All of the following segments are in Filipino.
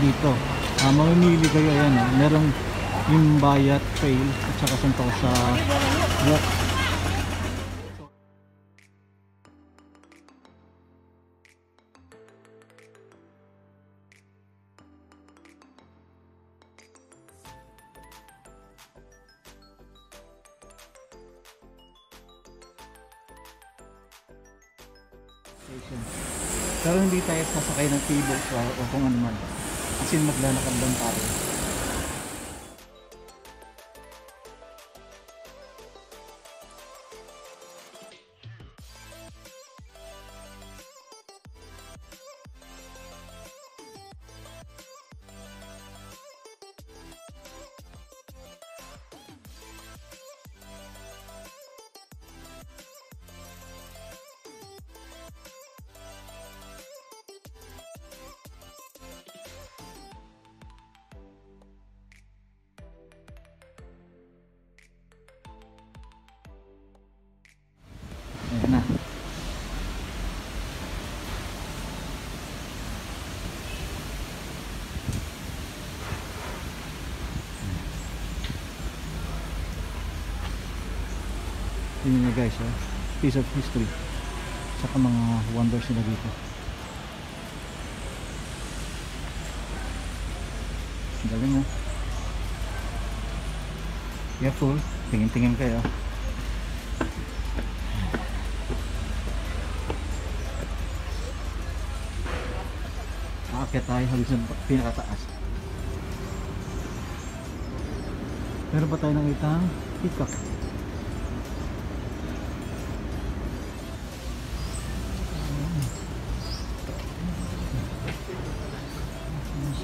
dito. Mamimili kayo, ayan, merong Imbayat Trail at saka Sentosa Walk. Pero hindi tayo sasakay ng cable car o kung ano man, kasi maglalakad lang tayo. Ayan na. Yun yun guys, piece of history saka mga wonders nila dito. Galing mo. Careful, tingin-tingin kayo. Aakyat tayo hanggang sa pinakataas. Meron pa tayo nakitang peacock.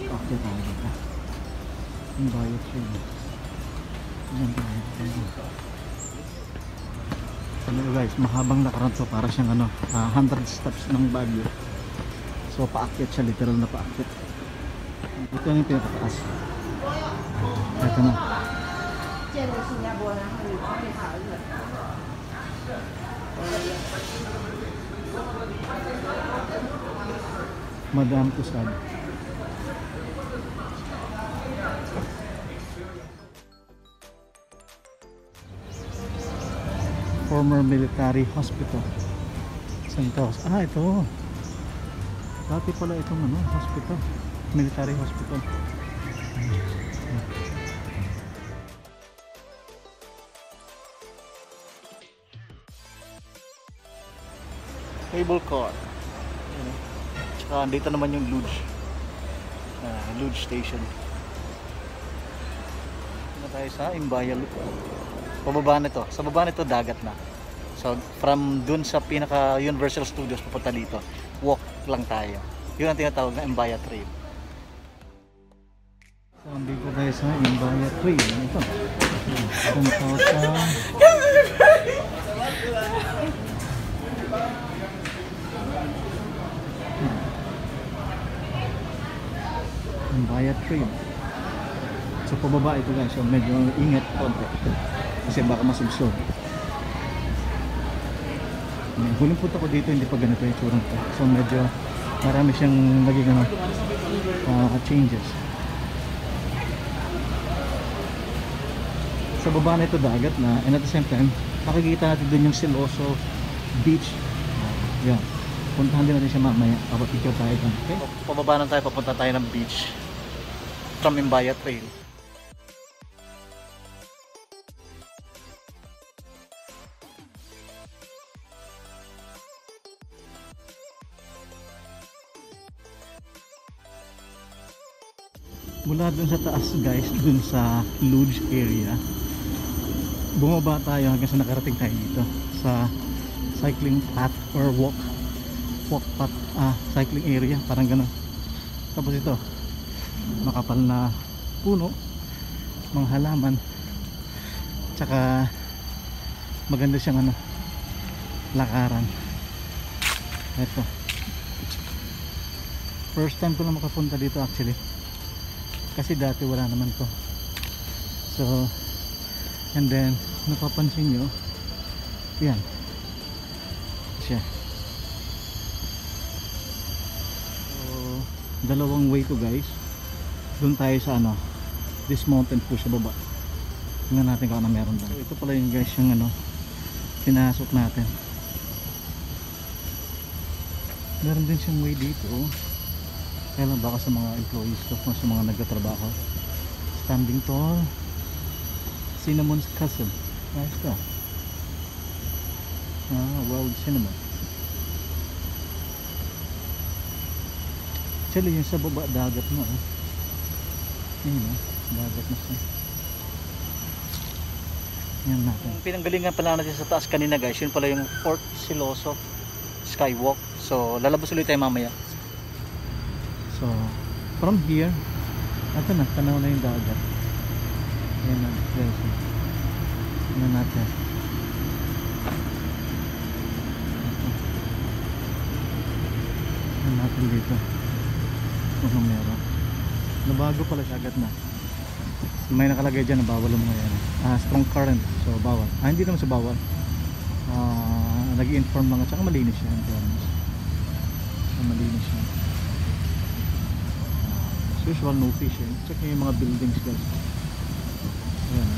Aakyat tayo dito. Imbayat Trail. Ayan tayo. Ano guys, mahabang lakaran to, para siyang 100 steps ng Baguio. So paakyat siya, literal na paakyat. Ito yung pinakataas. Ito na. Madam Tussauds. Former military hospital. Sentosa. Ito. Dati pala itong hospital. Military hospital. Cable car. Tsaka dito naman yung luge. Luge station. Ano tayo sa Imbayat. Pababa nito. Sa baba nito dagat na. So from dun sa pinaka Universal Studios papunta dito, walk lang tayo. Yun ang tinatawag na Imbayat Trail. So andito tayo sa Imbayat Trail. Ito. Sentosa. Imbayat Trail. So pababa ito guys, so medyo ingat konti kasi baka masubsob. Huling punta ko dito hindi pa ganito yung itsura nito. So medyo marami siyang naging changes. Sa baba na ito dagat na, and at the same time makikita natin dun yung Siloso Beach. Yan. Puntahan din natin siya mamaya. Papapicture tayo dun. Okay? Pababa na tayo, papunta tayo ng beach from Imbayat Trail. Mula dun sa taas guys, dun sa luge area, bumaba tayo hanggang sa nakarating tayo dito sa cycling path or walk path, cycling area, parang gano'n. Tapos ito, makapal na puno, mga halaman, tsaka maganda siyang lakaran. Ito, first time ko lang makapunta dito actually, kasi dati wala naman to. So and then napapansin nyo, yan siya. So dalawang way to guys, Doon tayo sa ano, this mountain po sa baba. Tingnan natin kung ano meron doon. So, ito pala yung guys yung ano, pinasok natin. Meron din siyang way dito. Kaya lang baka sa mga employees ko, sa mga nagtatrabaho. Standing tall. Cinnamon's Castle. Ayos ka. Wild cinnamon. Actually yung sa baba dagat mo yun dagat na siya. Yan natin. Pinanggalingan pala natin sa taas kanina guys, yun pala yung Fort Siloso Skywalk. So lalabas ulit tayo mamaya. So from here, ito na, tanaw na yung dagat. Yan na guys. Yan natin. Yan natin dito. Ano meron? Nabago pala siya agad na. May nakalagay dyan na bawal mo yan. Strong current. So bawal. Hindi naman sa bawal. Nag-i-inform mga. Tsaka malinis siya. Malinis siya. As usual, no fish eh. Check yung mga buildings guys. Ayan.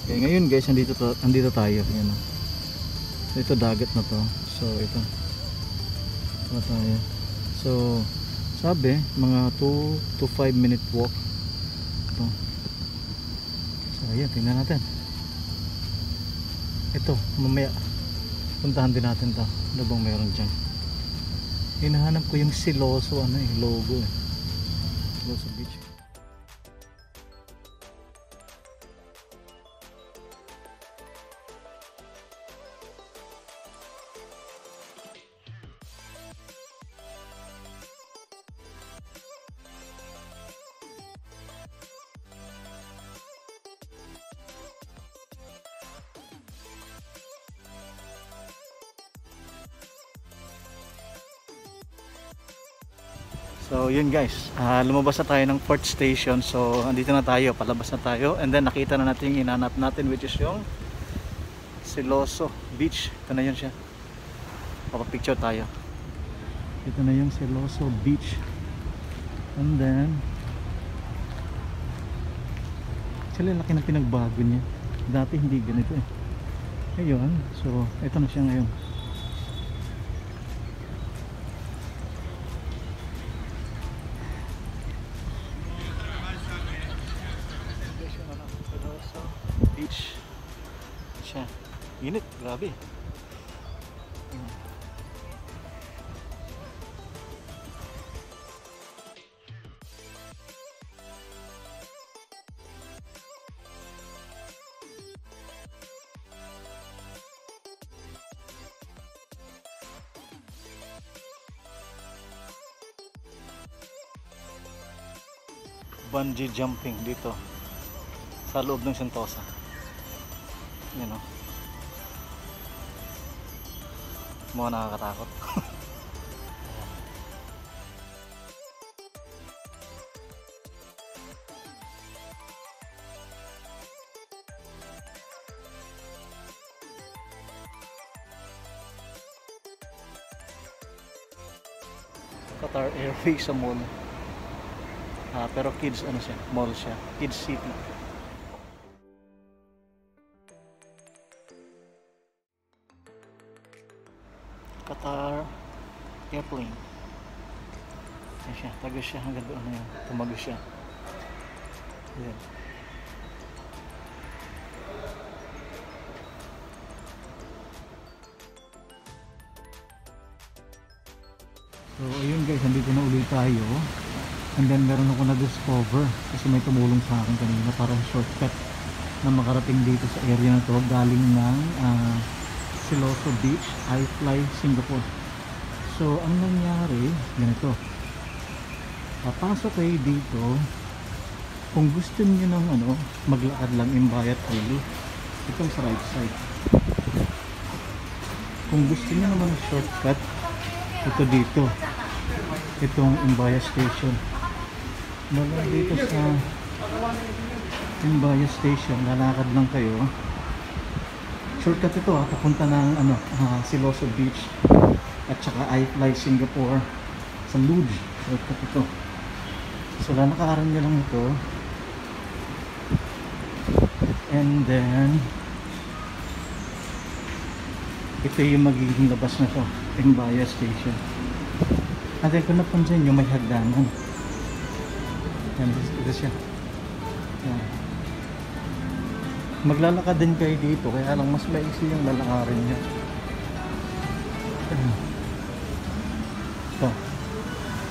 Okay, ngayon guys, andito tayo. Ayan. Ito dagat na to. So ito tayo. So sabi mga 2 to 5 minute walk ito. So ayan, tingnan natin ito. Mamaya puntahan din natin to. Ano bang meron dyan? Hinahanap ko yung Siloso logo Siloso Beach. So yun guys, lumabas na tayo ng Fort Station. So andito na tayo, palabas na tayo. And then nakita na natin yung inanap natin, which is yung Siloso Beach. Ito na yun siya. Papapicture tayo. Ito na yung Siloso Beach. And then actually laki na pinagbago niya. Dati hindi ganito eh. Ngayon, so ito na siya ngayon. Beach siya. Init, grabe. Bungee jumping dito sa loob ng Sentosa. Yan o. Mga nakakatakot. Qatar Airways sa mall. Pero kids ano siya, mall siya, Kids City. Qatar Airplane. Ayan siya, tago siya hanggang doon na yan, tumago siya. Ayan. So ayun guys, nandito na ulit tayo. And then meron ako na-discover kasi may tumulong sa akin kanina para shortcut na makarating dito sa area na to galing ng Siloso Beach, iFly Singapore. So ang nangyari ganito, papasok kayo dito kung gusto niyo ng maglakad lang Imbayat Highway, itong sa right side. Kung gusto niyo naman shortcut, ito dito, itong Imbayat Station. Mula dito sa Imbayat Station, lalakad lang kayo. Shortcut ito papunta ng Siloso Beach at saka iFly Singapore. sa Lodge airport ito. So lalakaran nyo lang ito, and then ito yung magiging labas na to, Timbaya Station. And then kung napansin nyo, may hagdanan. Yan, ito siya. Yan. Maglalakad din kayo dito, kaya lang mas maiksi yung lalakarin nyo. Ito.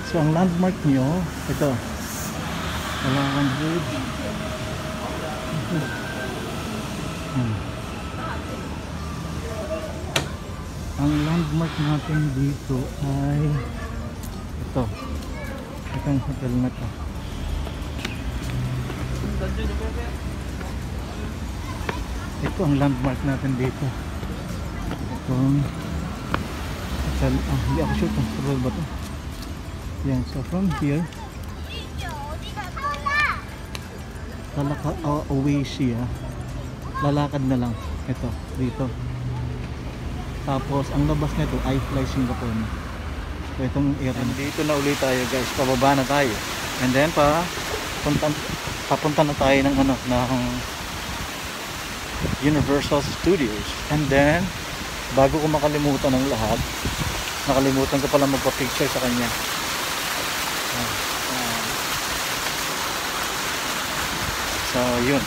So ang landmark nyo, ito, Palawan Bridge. Ang landmark natin dito ay ito, itong hotel na to. Ito ang landmark natin dito, itong hotel. Hindi ako sure kung hotel ba to. Yan, so from here away siya, lalakad na lang ito dito. Tapos ang labas nito ay Fly Singapore na. So itong area, dito na ulit tayo guys, pababa na tayo, and then papunta na tayo ng ng Universal Studios. And then bago ko makalimutan ng lahat, nakalimutan ko pala magpa-picture sa kanya. So yun,